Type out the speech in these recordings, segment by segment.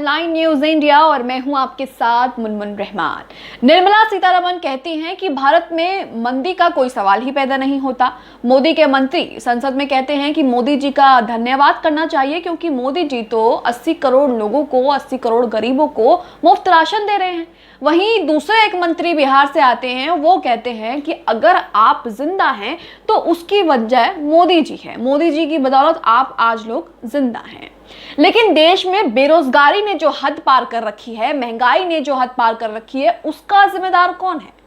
Headline news India और मैं हूं आपके साथ मुनमुन रहमान। निर्मला सीतारमण कहती हैं कि भारत में मंदी का कोई सवाल ही पैदा नहीं होता। मोदी के मंत्री संसद में कहते हैं कि मोदी जी का धन्यवाद करना चाहिए क्योंकि मोदी जी तो 80 करोड़ लोगों को, 80 करोड़ गरीबों को मुफ्त राशन दे रहे हैं। वहीं दूसरे एक मंत्री बिहार से आते हैं, वो कहते हैं कि अगर आप जिंदा हैं तो उसकी वजह मोदी जी है, मोदी जी की बदौलत आप आज लोग जिंदा हैं। लेकिन देश में बेरोजगारी ने जो हद पार कर रखी है, महंगाई ने जो हद पार कर रखी है, उसका जिम्मेदार कौन है?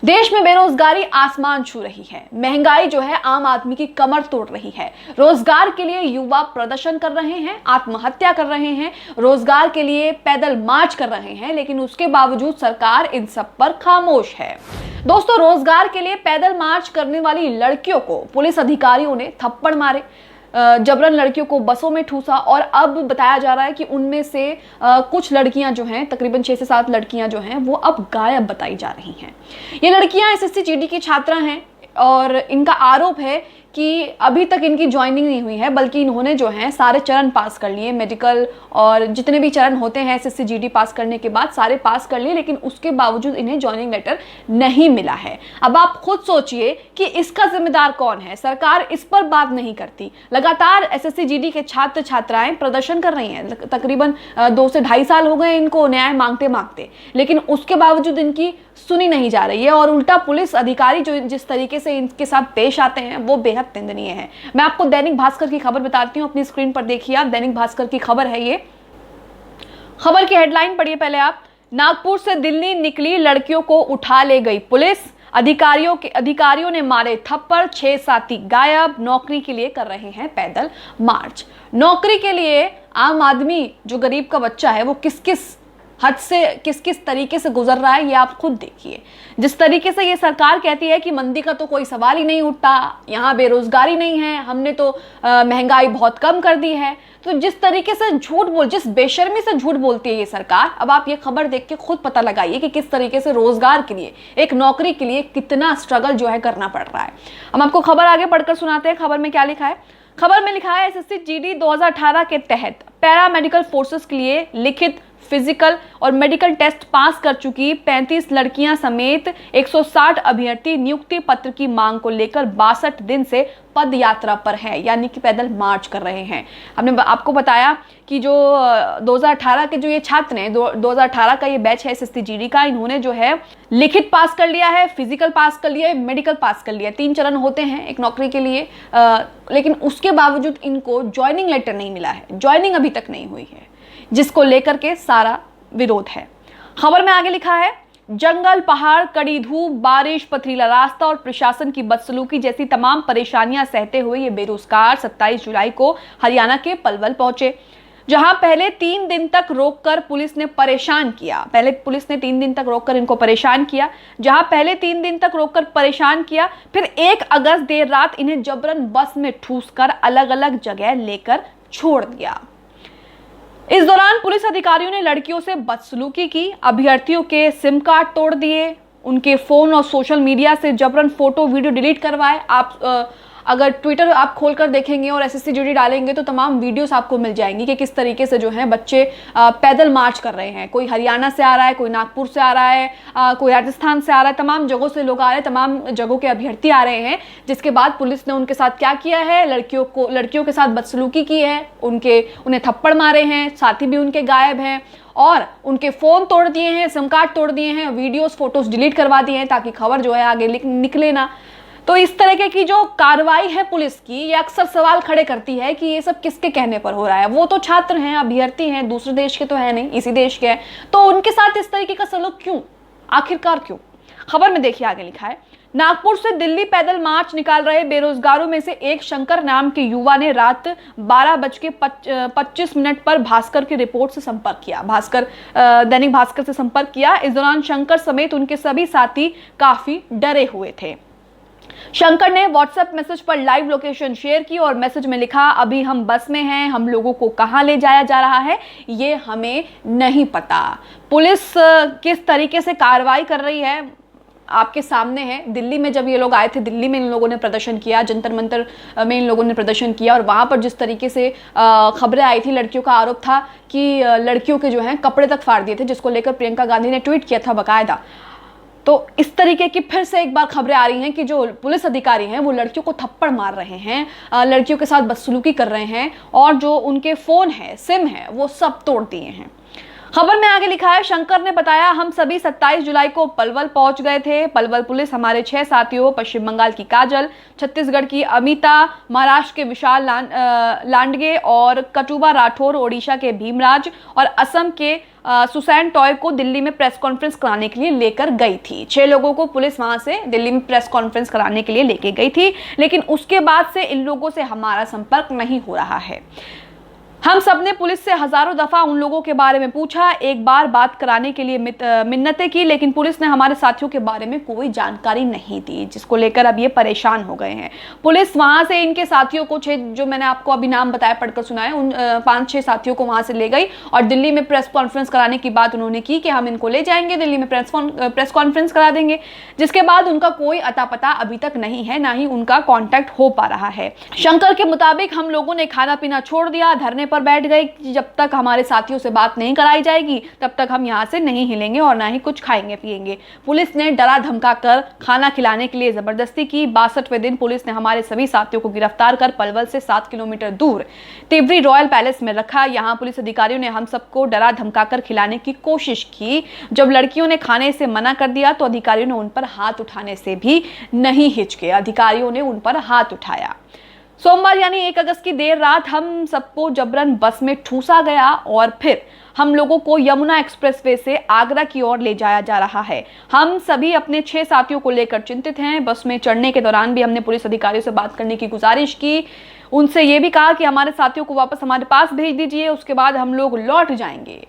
देश में बेरोजगारी आसमान छू रही है, महंगाई जो है आम आदमी की कमर तोड़ रही है। रोजगार के लिए युवा प्रदर्शन कर रहे हैं, आत्महत्या कर रहे हैं, रोजगार के लिए पैदल मार्च कर रहे हैं, लेकिन उसके बावजूद सरकार इन सब पर खामोश है। दोस्तों, रोजगार के लिए पैदल मार्च करने वाली लड़कियों को पुलिस अधिकारियों ने थप्पड़ मारे, जबरन लड़कियों को बसों में ठूसा और अब बताया जा रहा है कि उनमें से कुछ लड़कियां जो हैं, तकरीबन 6 से 7 लड़कियां जो हैं, वो अब गायब बताई जा रही हैं। ये लड़कियां एसएससी जीडी की छात्रा हैं और इनका आरोप है कि अभी तक इनकी ज्वाइनिंग नहीं हुई है, बल्कि इन्होंने जो है सारे चरण पास कर लिए, मेडिकल और जितने भी चरण होते हैं एसएससी जीडी पास करने के बाद सारे पास कर लिए, लेकिन उसके बावजूद इन्हें ज्वाइनिंग लेटर नहीं मिला है। अब आप खुद सोचिए कि इसका जिम्मेदार कौन है? सरकार इस पर बात नहीं करती। लगातार एसएससी जीडी के छात्र छात्राएं प्रदर्शन कर रही हैं, तकरीबन 2 से 2.5 साल हो गए इनको न्याय मांगते मांगते, लेकिन उसके बावजूद इनकी सुनी नहीं जा रही है और उल्टा पुलिस अधिकारी जो जिस तरीके से इनके साथ पेश आते हैं वो बेहद निंदनीय है। मैं आपको दैनिक भास्कर की खबर बताती हूँ, अपनी स्क्रीन पर देखिए आप। दैनिक भास्कर की खबर है ये। खबर की हेडलाइन पढ़िए पहले आप। नागपुर से दिल्ली निकली लड़कियों को उठा ले गई पुलिस, अधिकारियों ने मारे थप्पड़, 6 साथी गायब, नौकरी के लिए कर रहे हैं पैदल मार्च। नौकरी के लिए आम आदमी जो गरीब का बच्चा है वो किस किस हद से किस किस तरीके से गुजर रहा है ये आप खुद देखिए। जिस तरीके से ये सरकार कहती है कि मंदी का तो कोई सवाल ही नहीं उठता, यहाँ बेरोजगारी नहीं है, हमने तो महंगाई बहुत कम कर दी है, तो जिस तरीके से जिस बेशर्मी से झूठ बोलती है ये सरकार, अब आप ये खबर देख के खुद पता लगाइए कि किस तरीके से रोजगार के लिए, एक नौकरी के लिए कितना स्ट्रगल जो है करना पड़ रहा है। हम आपको खबर आगे पढ़कर सुनाते हैं। खबर में क्या लिखा है? खबर में लिखा है एसएससी जीडी 2018 के तहत पैरा मेडिकल फोर्सेस के लिए लिखित, फिजिकल और मेडिकल टेस्ट पास कर चुकी 35 लड़कियां समेत 160 अभ्यर्थी नियुक्ति पत्र की मांग को लेकर 62 दिन से पद यात्रा पर है, यानी कि पैदल मार्च कर रहे हैं। हमने आपको बताया कि जो 2018 के जो ये छात्र हैं, 2018 का ये बैच है एसएससी जीडी का, इन्होंने जो है लिखित पास कर लिया है, फिजिकल पास कर लिया है, मेडिकल पास कर लिया है। 3 चरण होते हैं एक नौकरी के लिए, लेकिन उसके बावजूद इनको ज्वाइनिंग लेटर नहीं मिला है, ज्वाइनिंग अभी तक नहीं हुई है, जिसको लेकर के सारा विरोध है। खबर में आगे लिखा है जंगल, पहाड़, कड़ी धूप, बारिश, पथरीला रास्ता और प्रशासन की बदसलूकी जैसी तमाम परेशानियां सहते हुए ये बेरोजगार 27 जुलाई को हरियाणा के पलवल पहुंचे, जहां पहले 3 दिन तक रोककर पुलिस ने परेशान किया। फिर 1 अगस्त देर रात इन्हें जबरन बस में ठूसकर अलग अलग जगह लेकर छोड़ दिया। इस दौरान पुलिस अधिकारियों ने लड़कियों से बदसलूकी की, अभ्यर्थियों के सिम कार्ड तोड़ दिए, उनके फोन और सोशल मीडिया से जबरन फोटो वीडियो डिलीट करवाए। आप अगर ट्विटर आप खोलकर देखेंगे और एसएससी जीडी डालेंगे तो तमाम वीडियोस आपको मिल जाएंगी कि किस तरीके से जो है बच्चे पैदल मार्च कर रहे हैं। कोई हरियाणा से आ रहा है, कोई नागपुर से आ रहा है, कोई राजस्थान से आ रहा है, तमाम जगहों से लोग आ रहे हैं, तमाम जगहों के अभ्यर्थी आ रहे हैं। जिसके बाद पुलिस ने उनके साथ क्या किया है, लड़कियों के साथ बदसलूकी की है, उन्हें थप्पड़ मारे हैं, साथी भी उनके गायब हैं और उनके फोन तोड़ दिए हैं, सिम कार्ड तोड़ दिए हैं, वीडियोस फोटोज डिलीट करवा दिए हैं ताकि खबर जो है आगे निकले ना। तो इस तरह की जो कार्रवाई है पुलिस की, ये अक्सर सवाल खड़े करती है कि ये सब किसके कहने पर हो रहा है। वो तो छात्र हैं, अभ्यर्थी हैं, दूसरे देश के तो है नहीं, इसी देश के हैं, तो उनके साथ इस तरीके का सलूक क्यों, आखिरकार क्यों? खबर में देखिए आगे लिखा है नागपुर से दिल्ली पैदल मार्च निकाल रहे बेरोजगारों में से एक शंकर नाम के युवा ने रात 12:25 पर भास्कर की रिपोर्ट से संपर्क किया। दैनिक भास्कर से संपर्क किया। इस दौरान शंकर समेत उनके सभी साथी काफी डरे हुए थे। शंकर ने व्हाट्सएप मैसेज पर लाइव लोकेशन शेयर की और मैसेज में लिखा, अभी हम बस में हैं, हम लोगों को कहां ले जाया जा रहा है ये हमें नहीं पता। पुलिस किस तरीके से कार्रवाई कर रही है आपके सामने है। दिल्ली में जब ये लोग आए थे, दिल्ली में इन लोगों ने प्रदर्शन किया, जंतर मंतर में इन लोगों ने प्रदर्शन किया, और वहाँ पर जिस तरीके से खबरें आई थी, लड़कियों का आरोप था कि लड़कियों के जो हैं कपड़े तक फाड़ दिए थे, जिसको लेकर प्रियंका गांधी ने ट्वीट किया था बाकायदा। तो इस तरीके की फिर से एक बार खबरें आ रही हैं कि जो पुलिस अधिकारी हैं वो लड़कियों को थप्पड़ मार रहे हैं, लड़कियों के साथ बदसलूकी कर रहे हैं, और जो उनके फ़ोन है, सिम है, वो सब तोड़ दिए हैं। खबर में आगे लिखा है, शंकर ने बताया, हम सभी 27 जुलाई को पलवल पहुंच गए थे। पलवल पुलिस हमारे 6 साथियों, पश्चिम बंगाल की काजल, छत्तीसगढ़ की अमिता, महाराष्ट्र के विशाल लांडगे और कटुबा राठौर, ओडिशा के भीमराज और असम के सुसैन टॉय को दिल्ली में प्रेस कॉन्फ्रेंस कराने के लिए लेकर गई थी। 6 लोगों को पुलिस वहां से दिल्ली में प्रेस कॉन्फ्रेंस कराने के लिए लेके गई थी, लेकिन उसके बाद से इन लोगों से हमारा संपर्क नहीं हो रहा है। हम सब ने पुलिस से हजारों दफा उन लोगों के बारे में पूछा, एक बार बात कराने के लिए मिन्नतें की, लेकिन पुलिस ने हमारे साथियों के बारे में कोई जानकारी नहीं दी, जिसको लेकर अब ये परेशान हो गए हैं। पुलिस वहां से इनके साथियों को, 6 जो मैंने आपको अभी नाम बताया, पढ़कर सुनाए, उन 5-6 साथियों को वहां से ले गई और दिल्ली में प्रेस कॉन्फ्रेंस कराने की बात उन्होंने की कि हम इनको ले जाएंगे, दिल्ली में प्रेस कॉन्फ्रेंस करा देंगे, जिसके बाद उनका कोई अता पता अभी तक नहीं है, ना ही उनका कॉन्टैक्ट हो पा रहा है। शंकर के मुताबिक हम लोगों ने खाना पीना छोड़ दिया, धरने पर बैठ गए कि जब तक हमारे साथियों से बात नहीं कराई जाएगी तब तक हम यहाँ से नहीं हिलेंगे और ना ही कुछ खाएंगे पिएंगे। पुलिस ने डरा धमका कर खाना खिलाने के लिए जबरदस्ती की। 62वें दिन पुलिस ने हमारे सभी साथियों को गिरफ्तार कर पलवल से 7 किलोमीटर दूर तिवरी रॉयल पैलेस में रखा। यहाँ पुलिस अधिकारियों ने हम सबको डरा धमका कर खिलाने की कोशिश की। जब लड़कियों ने खाने से मना कर दिया तो अधिकारियों ने उन पर हाथ उठाने से भी नहीं हिचके, अधिकारियों ने उन पर हाथ उठाया। सोमवार यानी 1 अगस्त की देर रात हम सबको जबरन बस में ठूसा गया और फिर हम लोगों को यमुना एक्सप्रेसवे से आगरा की ओर ले जाया जा रहा है। हम सभी अपने 6 साथियों को लेकर चिंतित हैं। बस में चढ़ने के दौरान भी हमने पुलिस अधिकारियों से बात करने की गुजारिश की, उनसे ये भी कहा कि हमारे साथियों को वापस हमारे पास भेज दीजिए, उसके बाद हम लोग लौट जाएंगे।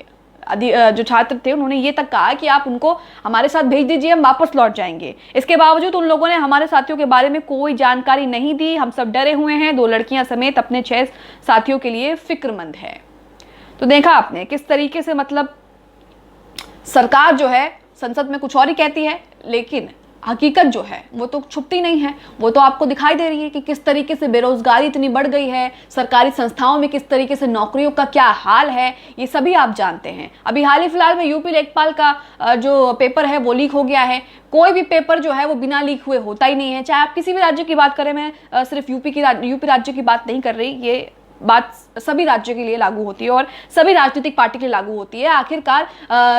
जो छात्र थे उन्होंने ये तक कहा कि आप उनको हमारे साथ भेज दीजिए, हम वापस लौट जाएंगे। इसके बावजूद उन लोगों ने हमारे साथियों के बारे में कोई जानकारी नहीं दी। हम सब डरे हुए हैं, 2 लड़कियां समेत अपने 6 साथियों के लिए फिक्रमंद है। तो देखा आपने किस तरीके से, मतलब सरकार जो है संसद में कुछ और ही कहती है, लेकिन हकीकत जो है वो तो छुपती नहीं है। वो तो आपको दिखाई दे रही है कि किस तरीके से बेरोजगारी इतनी बढ़ गई है, सरकारी संस्थाओं में किस तरीके से नौकरियों का क्या हाल है, ये सभी आप जानते हैं। अभी हाल ही फिलहाल में यूपी लेखपाल का जो पेपर है वो लीक हो गया है। कोई भी पेपर जो है वो बिना लीक हुए होता ही नहीं है, चाहे आप किसी भी राज्य की बात करें। मैं सिर्फ यूपी राज्य की बात नहीं कर रही, ये बात सभी राज्यों के लिए लागू होती है और सभी राजनीतिक पार्टी के लिए लागू होती है। आखिरकार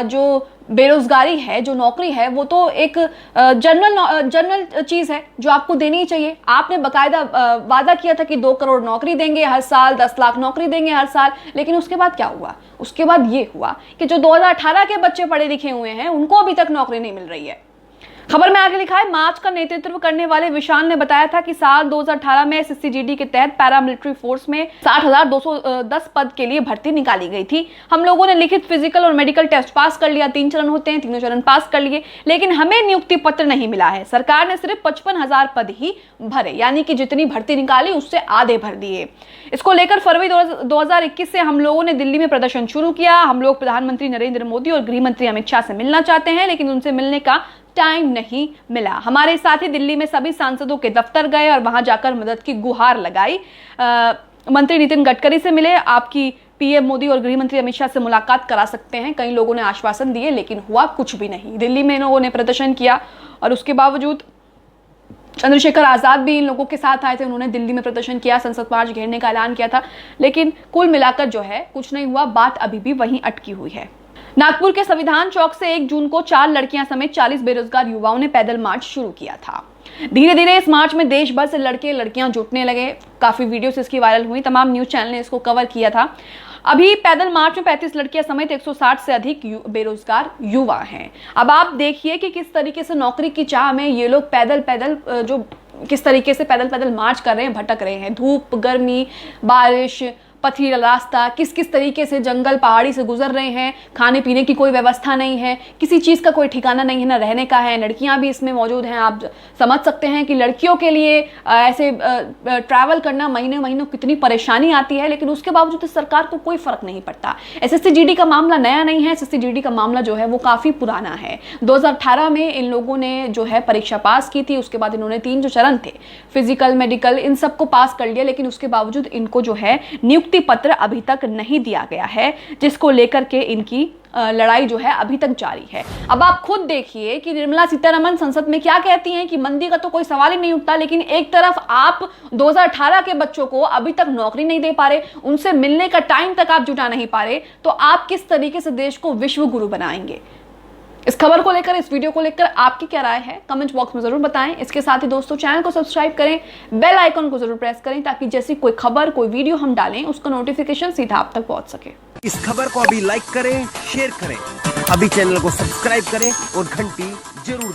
जो बेरोजगारी है, जो नौकरी है, वो तो एक जनरल चीज है जो आपको देनी ही चाहिए। आपने बकायदा वादा किया था कि 2 करोड़ नौकरी देंगे हर साल, 10 लाख नौकरी देंगे हर साल, लेकिन उसके बाद क्या हुआ? उसके बाद ये हुआ कि जो 2018 के बच्चे पढ़े लिखे हुए हैं उनको अभी तक नौकरी नहीं मिल रही है। खबर में आगे लिखा है, मार्च का नेतृत्व करने वाले विशाल ने बताया था कि साल 2018 में SSCGD के तहत पैरामिलिट्री फोर्स में 60,210 पद के लिए भर्ती निकाली गई थी। हम लोगों ने लिखित, फिजिकल और मेडिकल टेस्ट पास कर लिया। 3 चरण होते हैं, तीनों चरण पास कर लिए, लेकिन हमें नियुक्ति पत्र नहीं मिला है। सरकार ने सिर्फ 55,000 पद ही भरे, यानी कि जितनी भर्ती निकाली उससे आधे भर दिए। इसको लेकर फरवरी 2021 से हम लोगों ने दिल्ली में प्रदर्शन शुरू किया। हम लोग प्रधानमंत्री नरेंद्र मोदी और गृह मंत्री अमित शाह से मिलना चाहते हैं, लेकिन उनसे मिलने का टाइम नहीं मिला। हमारे साथ ही दिल्ली में सभी सांसदों के दफ्तर गए और वहां जाकर मदद की गुहार लगाई। मंत्री नितिन गडकरी से मिले, आपकी पीएम मोदी और गृह मंत्री अमित शाह से मुलाकात करा सकते हैं, कई लोगों ने आश्वासन दिए, लेकिन हुआ कुछ भी नहीं। दिल्ली में इन लोगों ने प्रदर्शन किया और उसके बावजूद चंद्रशेखर आजाद भी इन लोगों के साथ आए थे। उन्होंने दिल्ली में प्रदर्शन किया, संसद मार्च घेरने का ऐलान किया था, लेकिन कुल मिलाकर जो है कुछ नहीं हुआ। बात अभी भी वहीं अटकी हुई है। नागपुर के संविधान चौक से 1 जून को 4 लड़कियां समेत 40 बेरोजगार युवाओं ने पैदल मार्च शुरू किया था। धीरे धीरे इस मार्च में देश भर से लड़के लड़कियां जुटने लगे। काफी वीडियोस इसकी वायरल हुई, तमाम न्यूज चैनल ने इसको कवर किया था। अभी पैदल मार्च में 35 लड़कियां समेत 160 से अधिक बेरोजगार युवा हैं। अब आप देखिए कि किस तरीके से नौकरी की चाह में ये लोग किस तरीके से पैदल मार्च कर रहे हैं, भटक रहे हैं। धूप, गर्मी, बारिश, पथरीला रास्ता, किस किस तरीके से जंगल पहाड़ी से गुजर रहे हैं, खाने पीने की कोई व्यवस्था नहीं है, किसी चीज़ का कोई ठिकाना नहीं है, ना रहने का है। लड़कियां भी इसमें मौजूद हैं। आप समझ सकते हैं कि लड़कियों के लिए ऐसे ट्रैवल करना महीने महीनों कितनी परेशानी आती है, लेकिन उसके बावजूद सरकार को कोई फर्क नहीं पड़ता। SSC GD का मामला नया नहीं है। SSC GD का मामला जो है वो काफ़ी पुराना है। 2018 में इन लोगों ने जो है परीक्षा पास की थी। उसके बाद इन्होंने 3 जो चरण थे, फिजिकल, मेडिकल, इन सबको पास कर लिया, लेकिन उसके बावजूद इनको जो है नियुक्ति पत्र अभी तक नहीं दिया गया है, जिसको लेकर के इनकी लड़ाई जो है अभी तक जारी है। अब आप खुद देखिए कि निर्मला सीतारमण संसद में क्या कहती हैं कि मंदी का तो कोई सवाल ही नहीं उठता, लेकिन एक तरफ आप 2018 के बच्चों को अभी तक नौकरी नहीं दे पा रहे, उनसे मिलने का टाइम तक आप जुटा नहीं पा रहे, तो आप किस तरीके से देश को विश्व गुरु बनाएंगे? इस खबर को लेकर, इस वीडियो को लेकर आपकी क्या राय है, कमेंट बॉक्स में जरूर बताएं। इसके साथ ही दोस्तों, चैनल को सब्सक्राइब करें, बेल आइकन को जरूर प्रेस करें, ताकि जैसी कोई खबर, कोई वीडियो हम डालें उसका नोटिफिकेशन सीधा आप तक पहुंच सके। इस खबर को अभी लाइक करें, शेयर करें, अभी चैनल को सब्सक्राइब करें और घंटी जरूर